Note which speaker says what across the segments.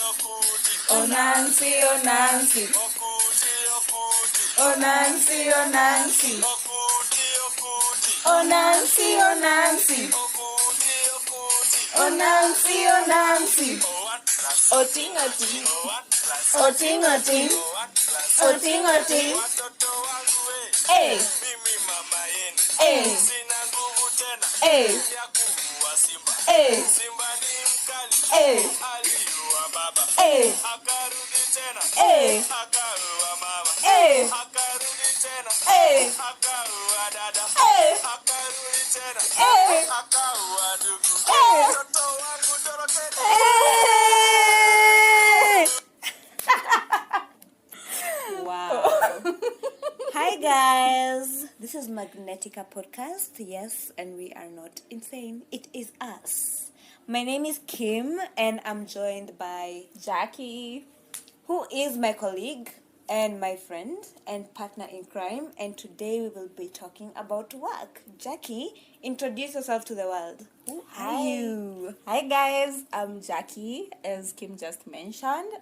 Speaker 1: Oh Nancy, oh Nancy. Oh Nancy, oh Nancy. Oh Nancy, oh Nancy. Oh Nancy, oh Nancy. Oh ting, oh ting. Oh ting, oh ting. Oh ting, oh ting. Hey. Hey. Hey. Hey. Hey. Hey. Hey. Hey. Hey. Hey.
Speaker 2: Wow. Hi guys, this is Magneticah podcast, yes, and we are not insane, it is us. My name is Kim and I'm joined by
Speaker 1: Jackie,
Speaker 2: who is my colleague and my friend and partner in crime, and today we will be talking about work. Jackie, introduce yourself to the world. Who are you?
Speaker 1: Hi guys, I'm Jackie, as Kim just mentioned.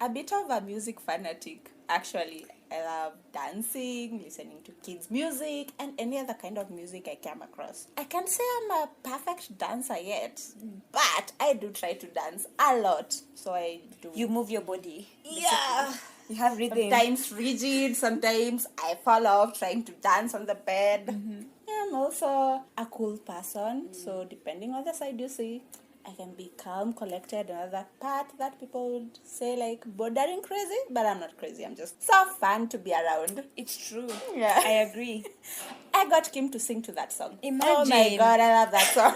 Speaker 1: A bit of a music fanatic, actually. I love dancing, listening to kids' music, and any other kind of music I come across. I can't say I'm a perfect dancer yet, but I do try to dance a lot. So I do.
Speaker 2: You move your body.
Speaker 1: Yeah.
Speaker 2: You have rhythm.
Speaker 1: Sometimes rigid, sometimes I fall off trying to dance on the bed.
Speaker 2: Mm-hmm.
Speaker 1: I'm also a cool person, so depending on the side you see, I can be calm, collected, another part that people would say like bordering crazy, but I'm not crazy. I'm just so fun to be around.
Speaker 2: It's true.
Speaker 1: Yeah.
Speaker 2: I agree.
Speaker 1: I got Kim to sing to that song.
Speaker 2: Imagine.
Speaker 1: Oh my God, I love that song.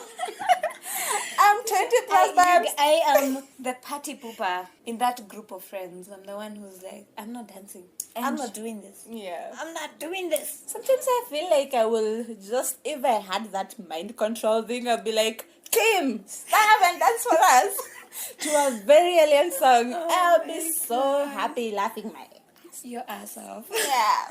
Speaker 1: I'm 20 plus times.
Speaker 2: I am the party pooper in that group of friends. I'm the one who's like, I'm not dancing. I'm not doing this.
Speaker 1: Yeah.
Speaker 2: I'm not doing this.
Speaker 1: Sometimes I feel like I will just, if I had that mind control thing, I'll be like, Kim, stand up and dance for us to a very alien song. I'll be so happy laughing my
Speaker 2: Your ass off.
Speaker 1: Yeah.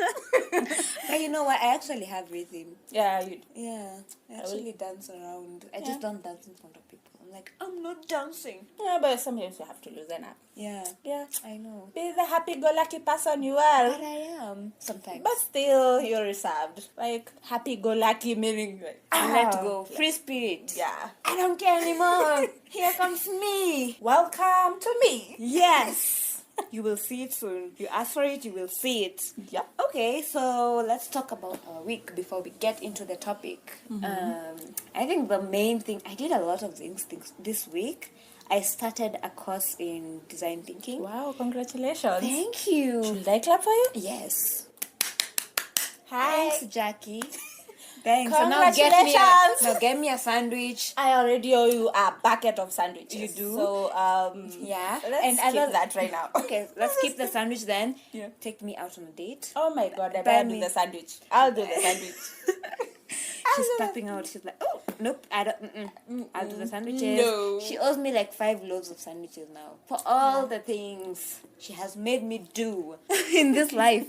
Speaker 2: But you know what? I actually have rhythm.
Speaker 1: Yeah, you.
Speaker 2: Yeah. I actually dance around. I just don't dance in front of people. I'm like, I'm not dancing.
Speaker 1: Yeah, but sometimes you have to loosen up.
Speaker 2: Yeah.
Speaker 1: Yeah.
Speaker 2: I know.
Speaker 1: Be the happy-go-lucky person you are.
Speaker 2: But I am. Sometimes.
Speaker 1: But still, you're reserved. Like, happy-go-lucky meaning like,
Speaker 2: let go. Free spirit.
Speaker 1: Yeah.
Speaker 2: I don't care anymore. Here comes me.
Speaker 1: Welcome to me.
Speaker 2: Yes. You will see it soon. You ask for it, you will see it.
Speaker 1: Yeah.
Speaker 2: Okay, so let's talk about our week before we get into the topic. I think the main thing, I did a lot of things this week. I started a course in design thinking.
Speaker 1: Wow, congratulations.
Speaker 2: Thank you.
Speaker 1: Should I clap for you?
Speaker 2: Yes.
Speaker 1: Hi.
Speaker 2: Thanks, Jackie. Thanks.
Speaker 1: Congratulations.
Speaker 2: So now get me a sandwich.
Speaker 1: I already owe you a bucket of sandwiches.
Speaker 2: You do?
Speaker 1: So,
Speaker 2: Yeah.
Speaker 1: let's skip that right now.
Speaker 2: Okay, let's keep the sandwich then.
Speaker 1: Yeah.
Speaker 2: Take me out on a date.
Speaker 1: Oh my God, I
Speaker 2: Buy
Speaker 1: better
Speaker 2: me.
Speaker 1: do the sandwich. I'll do the sandwich.
Speaker 2: She's tapping out. She's like, oh, nope, I don't. I'll do the sandwiches.
Speaker 1: No.
Speaker 2: She owes me like 5 loaves of sandwiches now for all the things she has made me do in this life.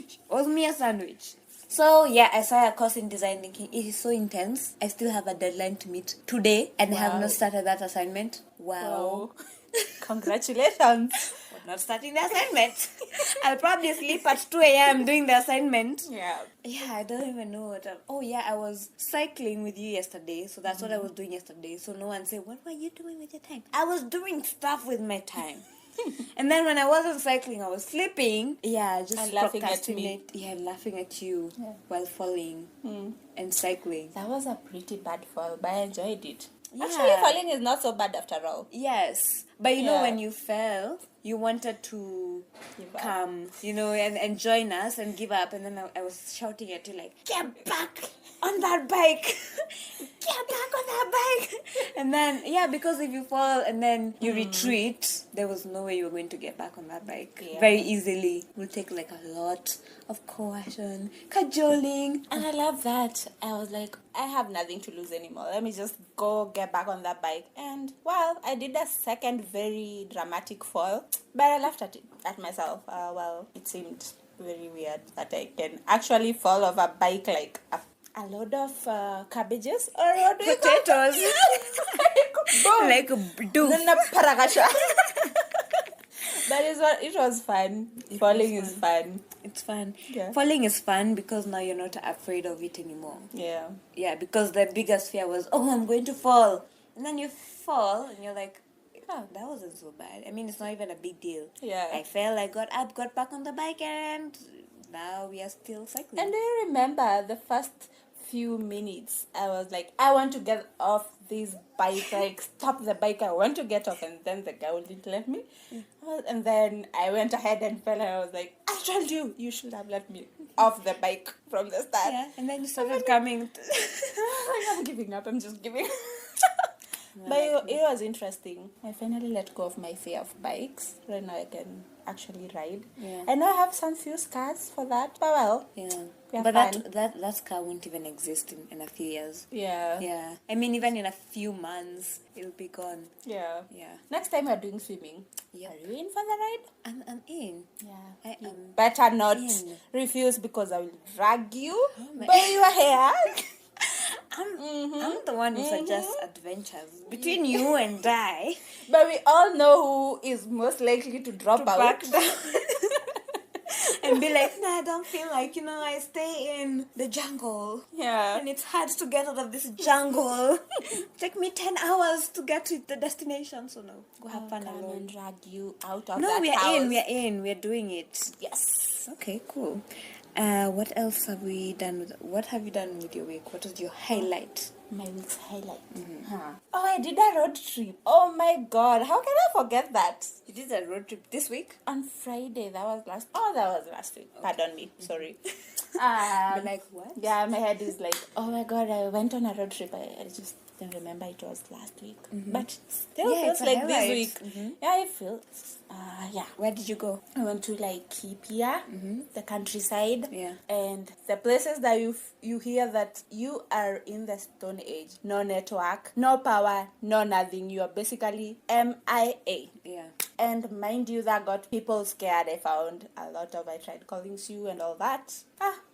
Speaker 2: She owes me a sandwich. So yeah, I saw a course in design thinking. It is so intense. I still have a deadline to meet today and I have not started that assignment. Wow.
Speaker 1: Congratulations.
Speaker 2: I'm not starting the assignment. I'll probably sleep at 2 a.m. doing the assignment.
Speaker 1: Yeah.
Speaker 2: Yeah, I don't even know what. Oh yeah, I was cycling with you yesterday, so that's what I was doing yesterday. So no one said, "What were you doing with your time?" I was doing stuff with my time. And then when I wasn't cycling, I was sleeping. Yeah, just
Speaker 1: And laughing at me.
Speaker 2: procrastinate. Yeah, laughing at you while falling and cycling.
Speaker 1: That was a pretty bad fall, but I enjoyed it.
Speaker 2: Yeah.
Speaker 1: Actually, falling is not so bad after all.
Speaker 2: Yes, but you know
Speaker 1: Yeah.
Speaker 2: when you fell, you wanted to
Speaker 1: Give up.
Speaker 2: come, and join us and give up, and then I was shouting at you like, "Get back on that bike! Get back on that bike!" And then because if you fall and then you retreat, there was no way you were going to get back on that bike very easily. It will take like a lot of coercion, cajoling.
Speaker 1: And I love that. I was like, I have nothing to lose anymore. Let me just go get back on that bike. And, well, I did a second very dramatic fall. But I laughed at myself. It seemed very weird that I can actually fall off a bike like a load of cabbages or what do you call
Speaker 2: Potatoes.
Speaker 1: Boom.
Speaker 2: Like do.
Speaker 1: Then a paragasha. That is what it was fun. Falling is fun.
Speaker 2: It's fun.
Speaker 1: Yeah.
Speaker 2: Falling is fun because now you're not afraid of it anymore.
Speaker 1: Yeah.
Speaker 2: Yeah, because the biggest fear was, oh, I'm going to fall. And then you fall and you're like, oh, that wasn't so bad. I mean, it's not even a big deal.
Speaker 1: Yeah.
Speaker 2: I fell, I got up, got back on the bike, and now we are still cycling.
Speaker 1: And do you remember the first few minutes? I was like, I want to get off this bike. Like, stop the bike. I want to get off. And then the guy wouldn't let me. And then I went ahead and fell. And I was like, I told you, you should have let me off the bike from the start.
Speaker 2: Yeah, and then you started coming.
Speaker 1: I'm giving up. I'm just giving. But it was interesting. I finally let go of my fear of bikes. Right now I can actually ride.
Speaker 2: Yeah.
Speaker 1: I know I have some few scars for that, but well.
Speaker 2: Yeah.
Speaker 1: we are
Speaker 2: But
Speaker 1: fine.
Speaker 2: that car won't even exist in a few years.
Speaker 1: Yeah.
Speaker 2: Yeah. I mean, even in a few months, it'll be gone.
Speaker 1: Yeah.
Speaker 2: Yeah.
Speaker 1: Next time we're doing swimming.
Speaker 2: Yeah.
Speaker 1: Are you in for the ride?
Speaker 2: I'm in.
Speaker 1: Yeah.
Speaker 2: I am.
Speaker 1: Better not
Speaker 2: in.
Speaker 1: refuse because I will drag you
Speaker 2: my-
Speaker 1: by your hair.
Speaker 2: I'm the one who suggests adventures between you and I.
Speaker 1: But we all know who is most likely to drop out.
Speaker 2: Back down. And be like, nah, I don't feel like, I stay in the jungle.
Speaker 1: Yeah.
Speaker 2: And it's hard to get out of this jungle. Take me 10 hours to get to the destination. So no, go have fun
Speaker 1: Come
Speaker 2: alone.
Speaker 1: and drag you out of
Speaker 2: No,
Speaker 1: that
Speaker 2: we
Speaker 1: house.
Speaker 2: are in. We're doing it.
Speaker 1: Yes.
Speaker 2: Okay, cool. What else have we done? What have you done with your week? What was your highlight?
Speaker 1: My week's highlight. Oh, I did a road trip. Oh my god, how can I forget that?
Speaker 2: You did a road trip this week?
Speaker 1: On Friday, that was last week. Pardon me, sorry.
Speaker 2: Be like, what?
Speaker 1: Yeah, my head is like, oh my god, I went on a road trip. I just didn't remember it was last week. But still
Speaker 2: Yeah,
Speaker 1: feels
Speaker 2: it's a
Speaker 1: like
Speaker 2: highlight.
Speaker 1: this week. Yeah, it feels, yeah.
Speaker 2: Where did you go?
Speaker 1: I went to like Kipia, the countryside,
Speaker 2: Yeah.
Speaker 1: and the places that you hear that you are in the Stone Age. No network, no power, no nothing. You are basically MIA.
Speaker 2: Yeah.
Speaker 1: And mind you, that got people scared. I found a lot of. I tried calling Sue and all that.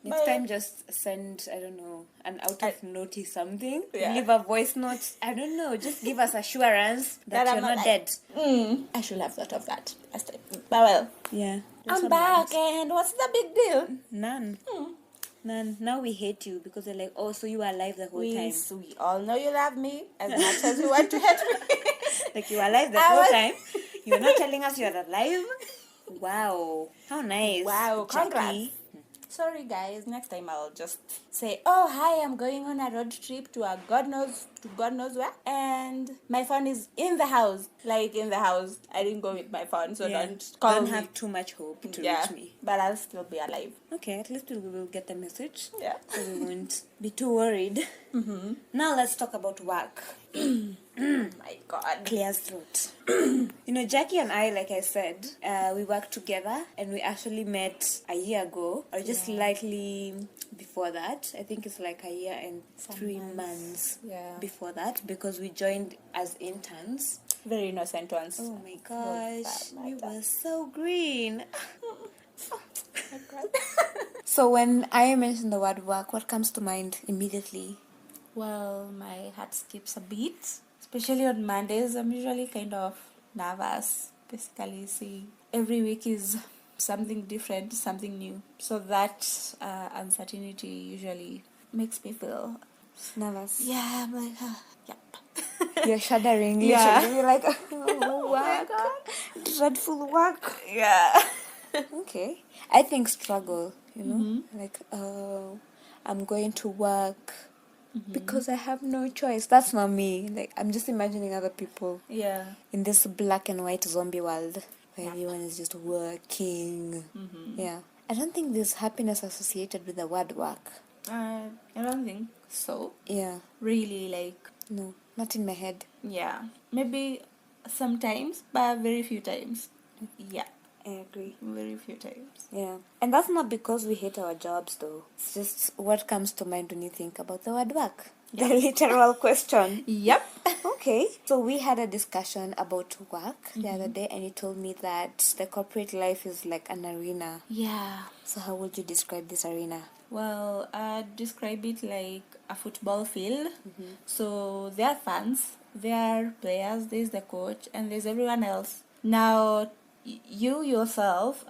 Speaker 2: Next time, just send, I don't know, an out of notice something.
Speaker 1: Yeah.
Speaker 2: Leave a voice note. I don't know. Just give us assurance that
Speaker 1: I'm
Speaker 2: you're not
Speaker 1: like-
Speaker 2: dead.
Speaker 1: I should have thought of that last time. But well,
Speaker 2: Yeah.
Speaker 1: I'm back, and what's the big deal?
Speaker 2: None. None. Now we hate you because they're like, oh, so you were alive the whole time.
Speaker 1: We all know you love me as much as you want to hate me.
Speaker 2: Like you were alive the whole time. You're not telling us you're alive. Wow. How nice.
Speaker 1: Wow, congrats.
Speaker 2: Jackie.
Speaker 1: Sorry guys, next time I'll just say, oh hi, I'm going on a road trip to God knows where, and my phone is in the house. Like in the house. I didn't go with my phone, so
Speaker 2: Yeah.
Speaker 1: don't call
Speaker 2: Don't
Speaker 1: me.
Speaker 2: have too much hope to
Speaker 1: Yeah,
Speaker 2: reach me.
Speaker 1: but I'll still be alive.
Speaker 2: Okay, at least we will get the message.
Speaker 1: Yeah.
Speaker 2: So we won't be too worried. Now let's talk about work.
Speaker 1: My God.
Speaker 2: Clear's throat. Jackie and I, like I said, we work together and we actually met a year ago, or just slightly before that. I think it's like a year and 3 months
Speaker 1: Yeah.
Speaker 2: before that, because we joined as interns.
Speaker 1: Very innocent ones.
Speaker 2: Oh my gosh,
Speaker 1: bad,
Speaker 2: we
Speaker 1: my bad.
Speaker 2: were so green.
Speaker 1: My God.
Speaker 2: So when I mention the word work, what comes to mind immediately?
Speaker 1: Well, my heart skips a beat. Especially on Mondays, I'm usually kind of nervous. Basically, see, every week is something different, something new. So that uncertainty usually makes me feel
Speaker 2: Nervous.
Speaker 1: Yeah, I'm like, yep.
Speaker 2: You're shuddering.
Speaker 1: Yeah.
Speaker 2: Literally. You're like, oh, work. Dreadful work.
Speaker 1: Yeah.
Speaker 2: Okay. I think struggle, like, I'm going to work because I have no choice. That's not me. Like, I'm just imagining other people
Speaker 1: Yeah.
Speaker 2: in this black and white zombie world where everyone is just working. Yeah. I don't think there's happiness associated with the word work.
Speaker 1: I don't think so.
Speaker 2: Yeah.
Speaker 1: Really, like,
Speaker 2: No, not in my head.
Speaker 1: yeah. Maybe sometimes, but very few times. Yeah.
Speaker 2: I agree.
Speaker 1: Very few times.
Speaker 2: Yeah. And that's not because we hate our jobs, though. It's just what comes to mind when you think about the word work. The literal question.
Speaker 1: Yep.
Speaker 2: Okay. So we had a discussion about work the other day, and you told me that the corporate life is like an arena.
Speaker 1: Yeah.
Speaker 2: So how would you describe this arena?
Speaker 1: Well, I'd describe it like a football field. So there are fans, there are players, there's the coach, and there's everyone else. Now, you yourself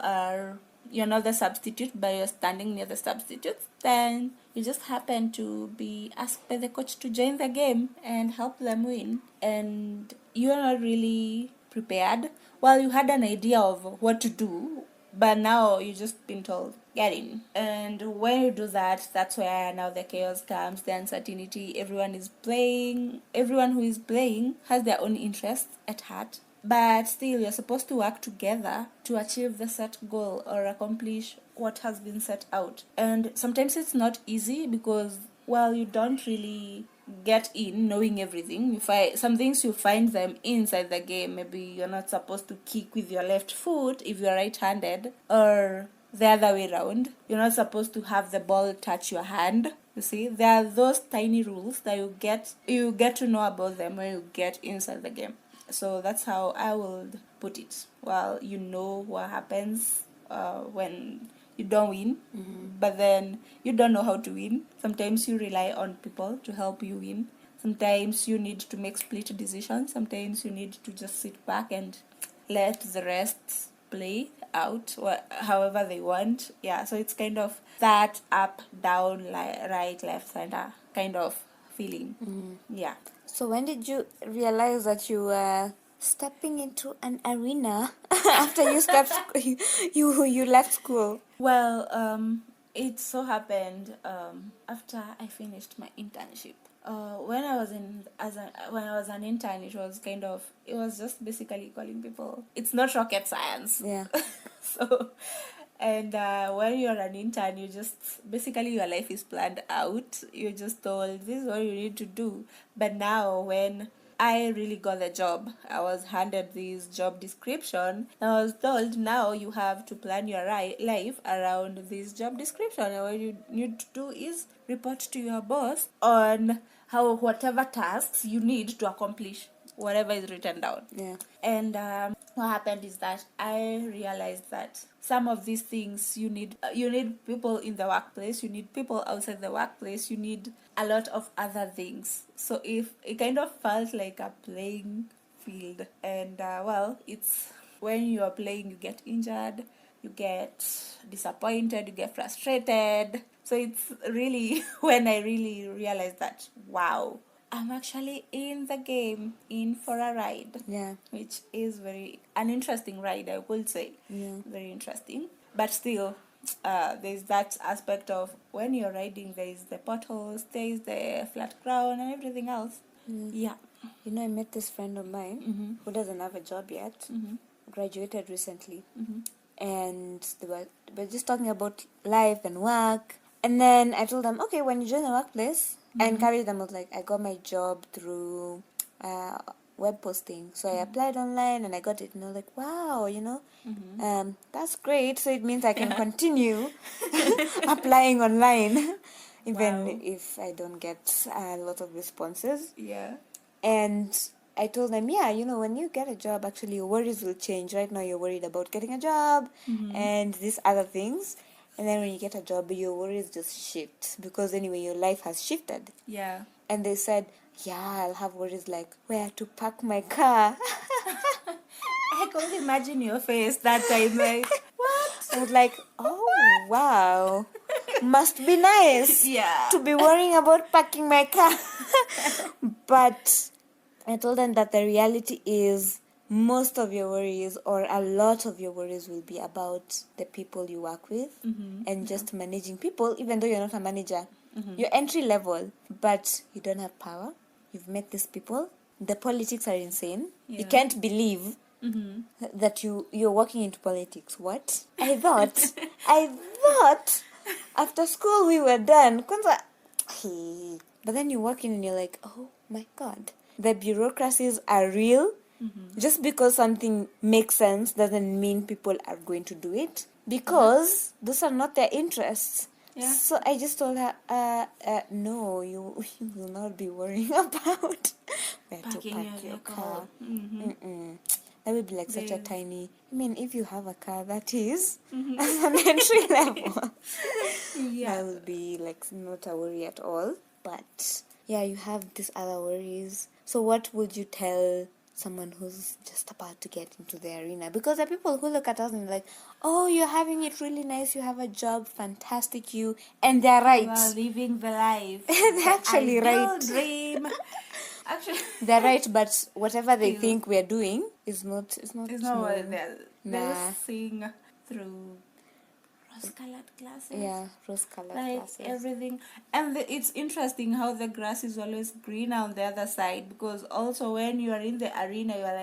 Speaker 1: you're not the substitute, but you're standing near the substitutes, then you just happen to be asked by the coach to join the game and help them win. And you're not really prepared. Well, you had an idea of what to do, but now you just been told, get in. And when you do that, that's where now the chaos comes, the uncertainty. Everyone who is playing has their own interests at heart, but still you're supposed to work together to achieve the set goal or accomplish what has been set out. And sometimes it's not easy because, well, you don't really get in knowing everything. You find some things, you find them inside the game. Maybe you're not supposed to kick with your left foot if you're right-handed, or the other way around. You're not supposed to have the ball touch your hand. You see, there are those tiny rules that you get to know about them when you get inside the game. So that's how I would put it. Well, you know what happens when you don't win, but then you don't know how to win. Sometimes you rely on people to help you win. Sometimes you need to make split decisions. Sometimes you need to just sit back and let the rest play out however they want. Yeah, so it's kind of that up, down, right, left, center kind of feeling. Yeah.
Speaker 2: So when did you realize that you were stepping into an arena after you left school?
Speaker 1: Well, it so happened after I finished my internship. When I was an intern, it was just basically calling people. It's not rocket science.
Speaker 2: Yeah.
Speaker 1: So, and when you're an intern, you just basically your life is planned out. You're just told this is what you need to do. But now when I really got the job, I was handed this job description. I was told now you have to plan your life around this job description. And what you need to do is report to your boss on whatever tasks you need to accomplish whatever is written down.
Speaker 2: Yeah.
Speaker 1: And what happened is that I realized that some of these things you need people in the workplace, you need people outside the workplace, you need a lot of other things. So if it kind of felt like a playing field, and well, it's when you are playing, you get injured, you get disappointed, you get frustrated. So it's really when I really realized that, wow, I'm actually in the game, in for a ride.
Speaker 2: Yeah.
Speaker 1: Which is an interesting ride, I would say.
Speaker 2: Yeah.
Speaker 1: Very interesting. But still, there's that aspect of when you're riding, there is the potholes, there is the flat ground and everything else. Yeah.
Speaker 2: You know, I met this friend of mine who doesn't have a job yet, graduated recently, and they were just talking about life and work. And then I told them, okay, when you join the workplace, I encouraged them. I was like, I got my job through web posting. So I applied online and I got it. And I was like, wow, that's great. So it means I can continue applying online, even if I don't get a lot of responses.
Speaker 1: Yeah.
Speaker 2: And I told them, yeah, when you get a job, actually your worries will change. Right now you're worried about getting a job and these other things. And then when you get a job, your worries just shift because anyway, your life has shifted.
Speaker 1: Yeah.
Speaker 2: And they said, yeah, I'll have worries like where to park my car.
Speaker 1: I could imagine your face that time, like, what?
Speaker 2: I was like, oh, wow. Must be nice to be worrying about parking my car. But I told them that the reality is most of your worries or a lot of your worries will be about the people you work with and just managing people, even though you're not a manager. You're entry level, but you don't have power. You've met these people. The politics are insane. You can't believe that you're working into politics. What? I thought after school we were done. But then you walk in and you're like, oh my God. The bureaucracies are real. Just because something makes sense doesn't mean people are going to do it because those are not their interests. Yeah. So I just told her, no, you will not be worrying about where to park your car. That would be like such a tiny... I mean, if you have a car, that is as an entry level. That would be like not a worry at all. But yeah, you have these other worries. So what would you tell someone who's just about to get into the arena. Because there are people who look at us and like, oh, you're having it really nice, you have a job, fantastic you, and they're right.
Speaker 1: You are living the life.
Speaker 2: They're actually right.
Speaker 1: Dream. Actually,
Speaker 2: they're right, but whatever they
Speaker 1: Still.
Speaker 2: think we're doing is not.
Speaker 1: it's not what they're
Speaker 2: Nah.
Speaker 1: seeing through rose-colored glasses.
Speaker 2: Yeah, rose-colored
Speaker 1: Like
Speaker 2: glasses.
Speaker 1: everything, and it's interesting how the grass is always greener on the other side, because also when you are in the arena, you are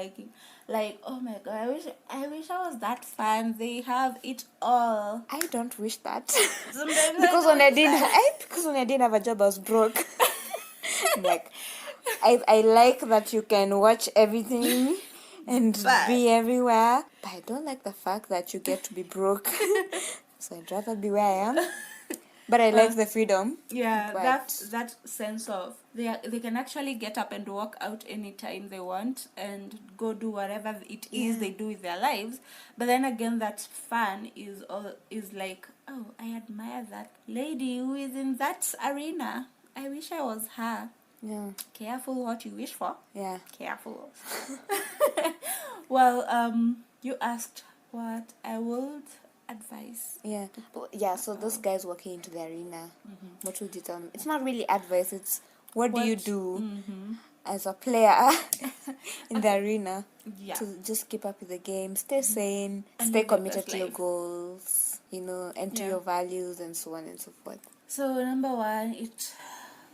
Speaker 1: like, oh my god, I wish I was that fan. They have it all.
Speaker 2: I don't wish that.
Speaker 1: Sometimes
Speaker 2: because
Speaker 1: I
Speaker 2: when I
Speaker 1: don't
Speaker 2: didn't,
Speaker 1: wish that.
Speaker 2: because when I didn't have a job, I was broke. Like, I like that you can watch everything and
Speaker 1: But-
Speaker 2: be everywhere, but I don't like the fact that you get to be broke. So I'd rather be where I am. But I like the freedom.
Speaker 1: Yeah,
Speaker 2: But-
Speaker 1: that sense of they can actually get up and walk out anytime they want and go do whatever it is they do with their lives. But then again, that fun is like, oh, I admire that lady who is in that arena. I wish I was her.
Speaker 2: Yeah.
Speaker 1: Careful what you wish for.
Speaker 2: Yeah.
Speaker 1: Careful. Well, you asked what I would advise.
Speaker 2: Yeah. Yeah, so those guys walking into the arena, what would you tell them? It's not really advice, it's what do you do as a player in the arena
Speaker 1: Yeah.
Speaker 2: to just keep up with the game, stay sane,
Speaker 1: And
Speaker 2: stay
Speaker 1: live your
Speaker 2: committed
Speaker 1: best
Speaker 2: to your
Speaker 1: life.
Speaker 2: goals, and to
Speaker 1: Yeah.
Speaker 2: your values and so on and so forth.
Speaker 1: So number one,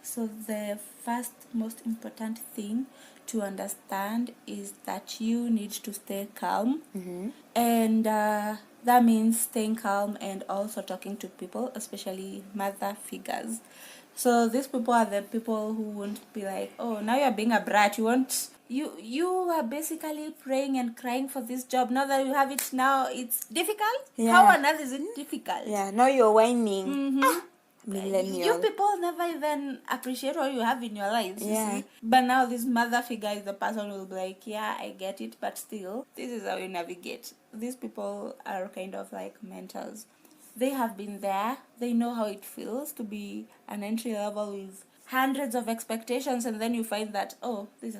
Speaker 1: so the first most important thing to understand is that you need to stay calm, and that means staying calm and also talking to people, especially mother figures. So these people are the people who won't be like, oh, now you're being a brat. You are basically praying and crying for this job. Now that you have it, now it's difficult.
Speaker 2: Yeah.
Speaker 1: How on earth is it difficult?
Speaker 2: Yeah, now you're whining.
Speaker 1: Mm-hmm.
Speaker 2: Millennial.
Speaker 1: You people never even appreciate what you have in your lives, you
Speaker 2: Yeah.
Speaker 1: see. But now this mother figure is the person who will be like, yeah, I get it, but still, this is how you navigate. These people are kind of like mentors. They have been there. They know how it feels to be an entry level with hundreds of expectations, and then you find that, oh, these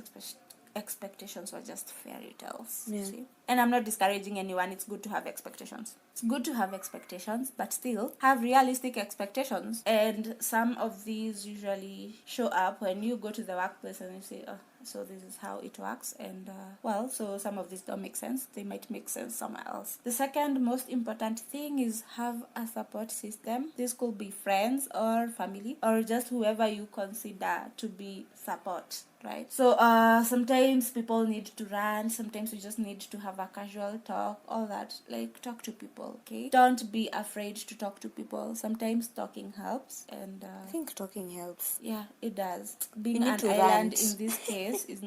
Speaker 1: expectations were just fairy tales.
Speaker 2: Yeah.
Speaker 1: See? And I'm not discouraging anyone. It's good to have expectations. It's good to have expectations, but still have realistic expectations. And some of these usually show up when you go to the workplace and you say, oh, so this is how it works. And so some of these don't make sense. They might make sense somewhere else. The second most important thing is have a support system. This could be friends or family or just whoever you consider to be support. Right? So sometimes people need to rant, sometimes you just need to have a casual talk, all that. Like, talk to people, okay? Don't be afraid to talk to people. Sometimes talking helps, and
Speaker 2: I think talking helps.
Speaker 1: yeah, it does.
Speaker 2: You
Speaker 1: Being
Speaker 2: need
Speaker 1: an
Speaker 2: to
Speaker 1: island
Speaker 2: rant.
Speaker 1: in this case is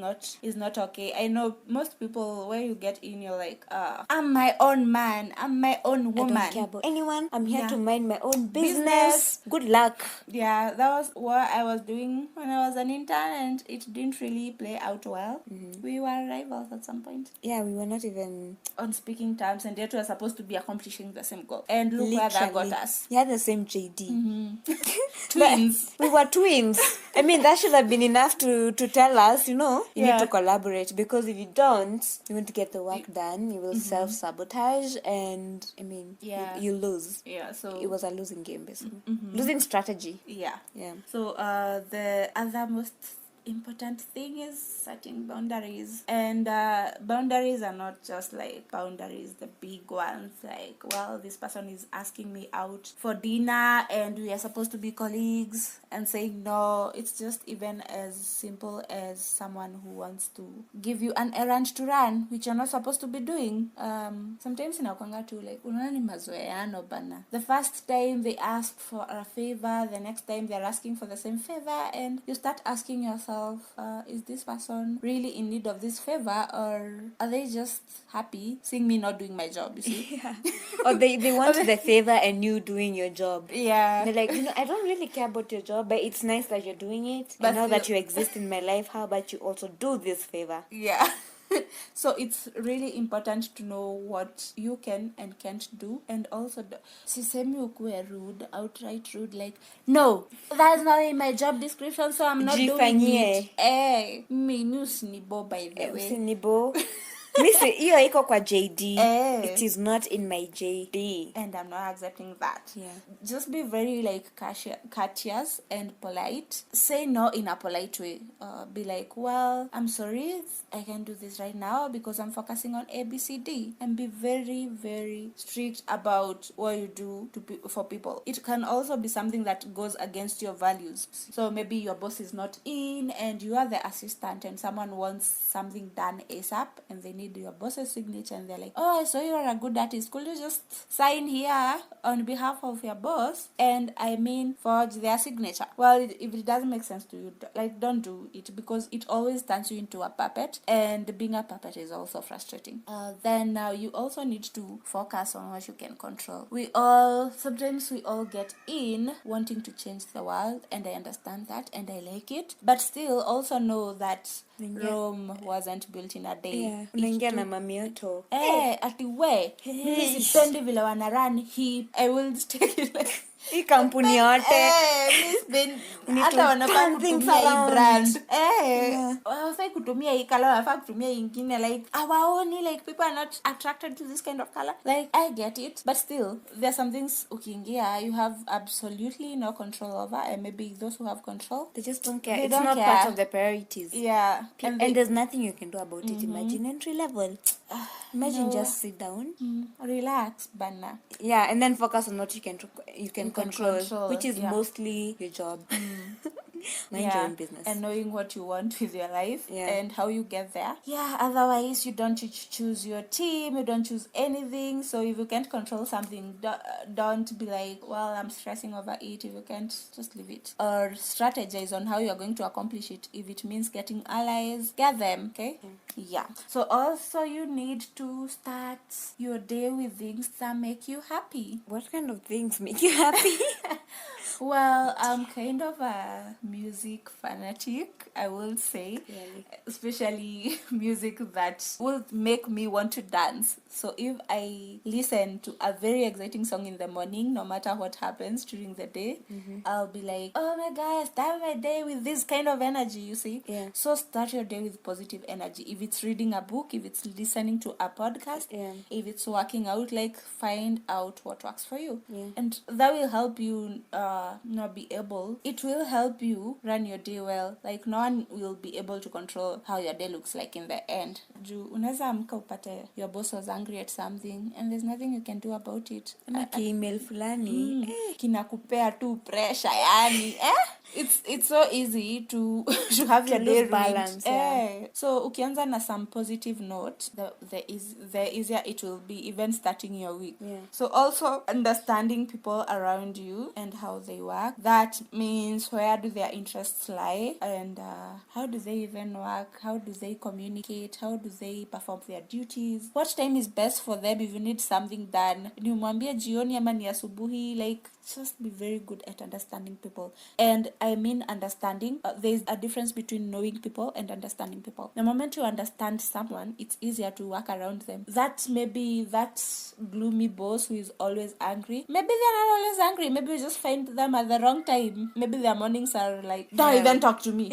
Speaker 1: not okay. I know most people, when you get in, you're like, I'm my own man, I'm my own woman.
Speaker 2: I don't care about anyone. I'm here
Speaker 1: Yeah.
Speaker 2: to mind my own business.
Speaker 1: Business.
Speaker 2: Good luck.
Speaker 1: Yeah, that was what I was doing when I was an intern, and it didn't really play out well. We were rivals at some point
Speaker 2: Yeah, we were not even
Speaker 1: on speaking terms, and yet we were supposed to be accomplishing the same goal. And look where that got us.
Speaker 2: We had the same JD.
Speaker 1: Twins.
Speaker 2: We were twins. I mean, that should have been enough to tell us, you
Speaker 1: Yeah.
Speaker 2: need to collaborate, because if you don't, you won't get the work done. You will self-sabotage, and I mean,
Speaker 1: Yeah.
Speaker 2: you lose.
Speaker 1: Yeah, so
Speaker 2: It was a losing game, basically. Losing strategy.
Speaker 1: yeah.
Speaker 2: Yeah.
Speaker 1: So the other most important thing is setting boundaries, and boundaries are not just like boundaries, the big ones, like, well, this person is asking me out for dinner and we are supposed to be colleagues, and saying no. It's just even as simple as someone who wants to give you an errand to run, which you're not supposed to be doing. Sometimes inakwanga tu like, unaona ni mazoeano bana. The first time they ask for a favor, the next time they're asking for the same favor, and you start asking yourself, is this person really in need of this favor, or are they just happy seeing me not doing my job, you see?
Speaker 2: Yeah. Or they want the favor and you doing your job.
Speaker 1: Yeah.
Speaker 2: They're like, I don't really care about your job, but it's nice that you're doing it.
Speaker 1: But
Speaker 2: And now that
Speaker 1: still-
Speaker 2: you exist in my life, how about you also do this favor?
Speaker 1: Yeah. So it's really important to know what you can and can't do, and also sisemi ukuwe rude, outright rude, like no, that's not in my job description, so I'm not doing it. Me usinibo, by the way.
Speaker 2: Usinibo. Missy, hiyo iko kwa JD. It is not in my JD.
Speaker 1: And I'm not accepting that.
Speaker 2: Yeah.
Speaker 1: Just be very like courteous and polite. Say no in a polite way. Be like, well, I'm sorry, I can't do this right now because I'm focusing on ABCD. And be very, very strict about what you do for people. It can also be something that goes against your values. So maybe your boss is not in and you are the assistant and someone wants something done ASAP and they need your boss's signature, and they're like, oh, I saw you are a good artist, could you just sign here on behalf of your boss and forge their signature? Well, if it doesn't make sense to you, like, don't do it, because it always turns you into a puppet, and being a puppet is also frustrating. Then you also need to focus on what you can control. Sometimes we all get in wanting to change the world, and I understand that and I like it, but still also know that Rome wasn't built in a day.
Speaker 2: Unaingia na mamioto.
Speaker 1: Ati we, mimi sipendi vile wanarun hii, I will take it like
Speaker 2: hii kampuni yote.
Speaker 1: Hata wanafaa kutumia hii brand. Wanafaa kutumia hii color, wanafaa kutumia ingine, like hawaoni, like people are not attracted to this kind of color. Like, I get it, but still there are some things ukiingia you have absolutely no control over, and maybe those who have control,
Speaker 2: they just don't care. It's not part of the priorities. And there's nothing you can do about it. Imagine entry level. Imagine just sit down,
Speaker 1: relax, bana.
Speaker 2: And then focus on what you can control, which is mostly your job. Mind your own business
Speaker 1: and knowing what you want with your life and how you get there. Otherwise you don't choose your team, you don't choose anything. So if you can't control something, don't be like, well, I'm stressing over it. If you can't, just leave it, or strategize on how you're going to accomplish it. If it means getting allies, get them. Okay. So also you need to start your day with things that make you happy.
Speaker 2: What kind of things make you happy?
Speaker 1: Well, I'm kind of a music fanatic, I will say.
Speaker 2: Really?
Speaker 1: Especially music that will make me want to dance. So if I listen to a very exciting song in the morning, no matter what happens during the day, I'll be like, oh my God, start my day with this kind of energy, you see? So start your day with positive energy. If it's reading a book, if it's listening to a podcast, if it's working out, like, find out what works for you. And that will help you it will help you run your day well. Like, no one will be able to control how your day looks like in the end. Unaweza amka upate your boss was angry at something and there's nothing you can do about it.
Speaker 2: Email fulani
Speaker 1: kinakupea tu pressure, yani it's so easy to have your day
Speaker 2: balance.
Speaker 1: So ukianza na some positive note, the easier it will be even starting your week. So also understanding people around you and how they work. That means, where do their interests lie, and how do they even work, how do they communicate, how do they perform their duties, what time is best for them. If you need something done, ni umwambie jioni ama ni asubuhi. Like, just be very good at understanding people. And I mean understanding, there's a difference between knowing people and understanding people. The moment you understand someone, it's easier to work around them. That maybe that gloomy boss who is always angry, maybe they're not always angry, maybe you just find them at the wrong time. Maybe their mornings are like, don't even talk to me.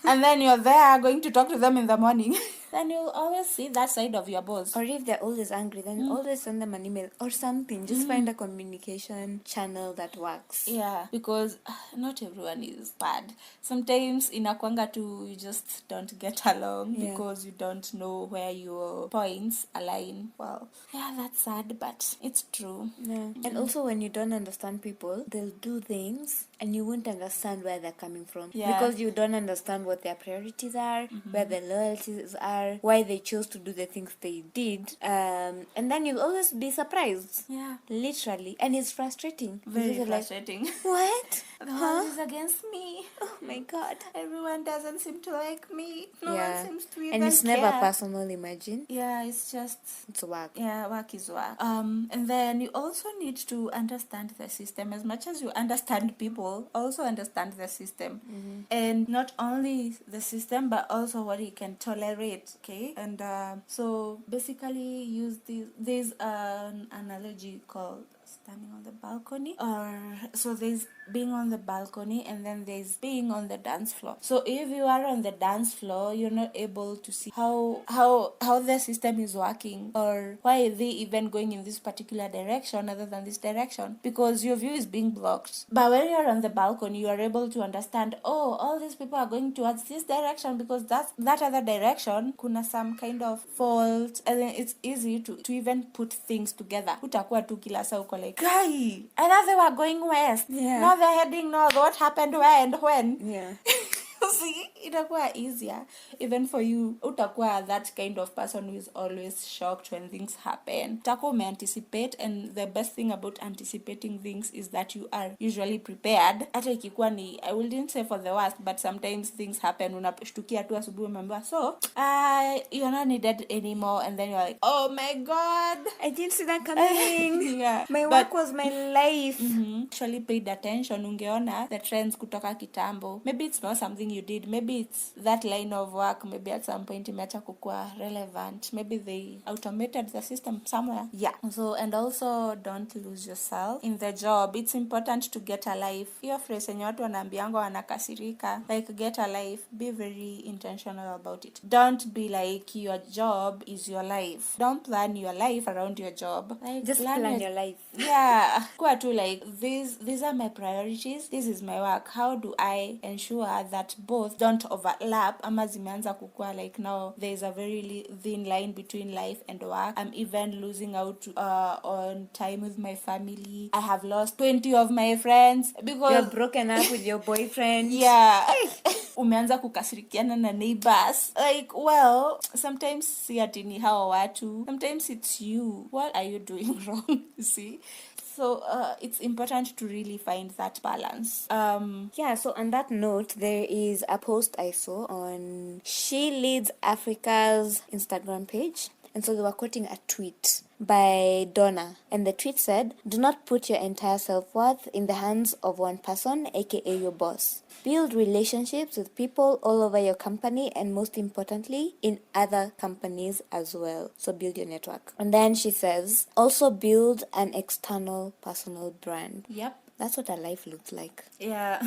Speaker 1: And then you're there going to talk to them in the morning. Then you'll always see that side of your boss.
Speaker 2: Or if they're always angry, then always send them an email or something. Just find a communication channel that works.
Speaker 1: Because not everyone is bad. Sometimes inakwanga tu, you just don't get along because you don't know where your points align. Well, that's sad, but it's true.
Speaker 2: And also, when you don't understand people, they'll do things and you won't understand where they're coming from. Because you don't understand what their priorities are, where their loyalties are, why they chose to do the things they did. And then you'll always be surprised. Literally. And it's frustrating.
Speaker 1: Very frustrating.
Speaker 2: Like, what?
Speaker 1: The world is against me.
Speaker 2: Oh my God.
Speaker 1: Everyone doesn't seem to like me. No
Speaker 2: Yeah.
Speaker 1: one seems to even
Speaker 2: And it's
Speaker 1: care.
Speaker 2: never personal, imagine.
Speaker 1: Yeah, it's just
Speaker 2: It's work.
Speaker 1: yeah, work is work. And then you also need to understand the system. As much as you understand people, also understand the system. And not only the system, but also what you can tolerate, okay? And so basically use this, there's an analogy called standing on the balcony, or so there's being on the balcony and then there's being on the dance floor. So if you are on the dance floor, you're not able to see how the system is working, or why are they even going in this particular direction other than this direction, because your view is being blocked. But when you're on the balcony, you are able to understand, oh, all these people are going towards this direction because that other direction kuna some kind of fault, and then it's easy to even put things together. Utakuwa tu kila saa uko like, guy, I thought they were going west.
Speaker 2: Yeah.
Speaker 1: Now they're heading north. What happened where and when?
Speaker 2: Yeah.
Speaker 1: See, itakuwa easier even for you. Utakuwa that kind of person who is always shocked when things happen. Utakuwa umeanticipate, and the best thing about anticipating things is that you are usually prepared. Hata ikikuwa ni, I wouldn't say for the worst, but sometimes things happen. Unashtukia tu asubuhi umeambiwa, so you're not needed anymore, and then you're like, oh my God,
Speaker 2: I didn't see that coming.
Speaker 1: Yeah.
Speaker 2: My work was my life.
Speaker 1: Actually paid attention, ungeona the trends kutoka kitambo. Maybe it's not something you did, maybe it's that line of work, maybe at some point imeacha kukua relevant, maybe they automated the system somewhere. Yeah. So, and also don't lose yourself in the job. It's important to get a life. Hiyo phrase yenye watu wanaambianga wanakasirika, like get a life, be very intentional about it. Don't be like your job is your life. Don't plan your life around your job. Like,
Speaker 2: Just plan your life.
Speaker 1: Yeah. Kuwa tu like, these are my priorities, this is my work. How do I ensure that both don't overlap? Ama zimeanza kukua like, now there's a very thin line between life and work. I'm even losing out on time with my family. I have lost 20 of my friends because
Speaker 2: You're broken up with your boyfriend.
Speaker 1: yeah. Umeanza kukasirikiana na neighbors. Like, well, sometimes si ati ni hao watu, sometimes it's you. What are you doing wrong? You see? So it's important to really find that balance.
Speaker 2: Yeah, so on that note, there is a post I saw on She Leads Africa's Instagram page. And so they were quoting a tweet by Donna. And the tweet said, "Do not put your entire self-worth in the hands of one person, aka your boss. Build relationships with people all over your company, and most importantly, in other companies as well. So build your network." And then she says, also build an external personal brand.
Speaker 1: Yep.
Speaker 2: That's what a life looks like.
Speaker 1: Yeah.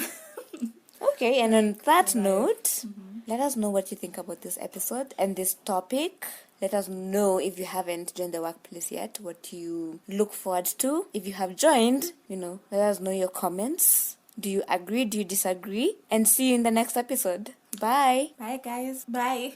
Speaker 2: Okay, and on that note, let us know what you think about this episode and this topic. Let us know if you haven't joined the workplace yet, what you look forward to. If you have joined, let us know your comments. Do you agree? Do you disagree? And see you in the next episode. Bye.
Speaker 1: Bye, guys. Bye.